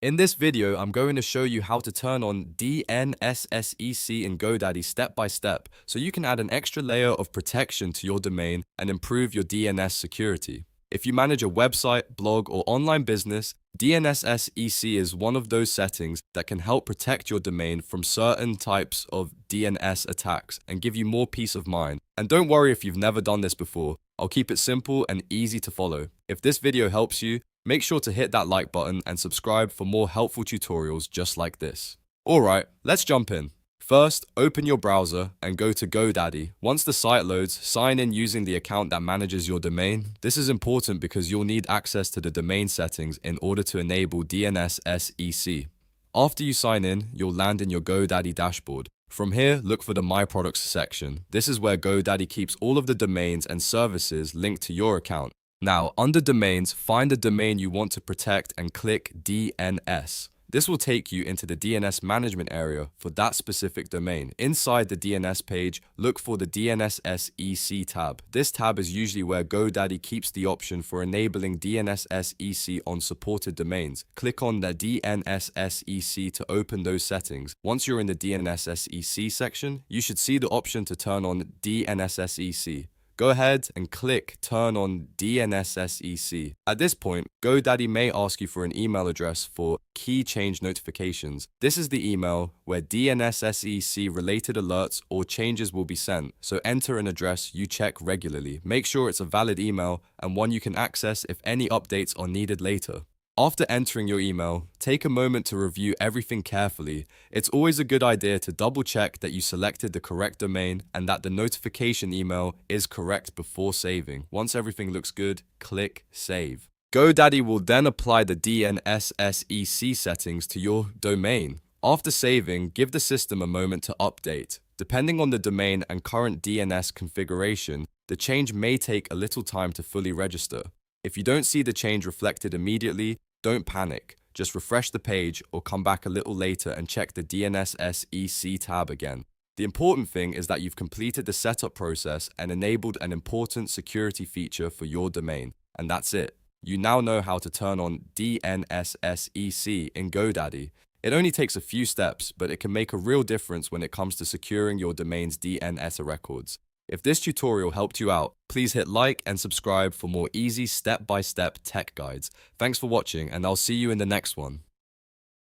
In this video, I'm going to show you how to turn on DNSSEC in GoDaddy step by step so you can add an extra layer of protection to your domain and improve your DNS security. If you manage a website, blog, or online business, DNSSEC is one of those settings that can help protect your domain from certain types of DNS attacks and give you more peace of mind. And don't worry if you've never done this before. I'll keep it simple and easy to follow. If this video helps you, make sure to hit that like button and subscribe for more helpful tutorials just like this. Alright, let's jump in. First, open your browser and go to GoDaddy. Once the site loads, sign in using the account that manages your domain. This is important because you'll need access to the domain settings in order to enable DNSSEC. After you sign in, you'll land in your GoDaddy dashboard. From here, look for the My Products section. This is where GoDaddy keeps all of the domains and services linked to your account. Now, under Domains, find the domain you want to protect and click DNS. This will take you into the DNS management area for that specific domain. Inside the DNS page, look for the DNSSEC tab. This tab is usually where GoDaddy keeps the option for enabling DNSSEC on supported domains. Click on the DNSSEC to open those settings. Once you're in the DNSSEC section, you should see the option to turn on DNSSEC. Go ahead and click Turn on DNSSEC. At this point, GoDaddy may ask you for an email address for key change notifications. This is the email where DNSSEC related alerts or changes will be sent, so enter an address you check regularly. Make sure it's a valid email and one you can access if any updates are needed later. After entering your email, take a moment to review everything carefully. It's always a good idea to double check that you selected the correct domain and that the notification email is correct before saving. Once everything looks good, click Save. GoDaddy will then apply the DNSSEC settings to your domain. After saving, give the system a moment to update. Depending on the domain and current DNS configuration, the change may take a little time to fully register. If you don't see the change reflected immediately, don't panic. Just refresh the page or come back a little later and check the DNSSEC tab again. The important thing is that you've completed the setup process and enabled an important security feature for your domain. And that's it. You now know how to turn on DNSSEC in GoDaddy. It only takes a few steps, but it can make a real difference when it comes to securing your domain's DNS records. If this tutorial helped you out, please hit like and subscribe for more easy step-by-step tech guides. Thanks for watching, and I'll see you in the next one.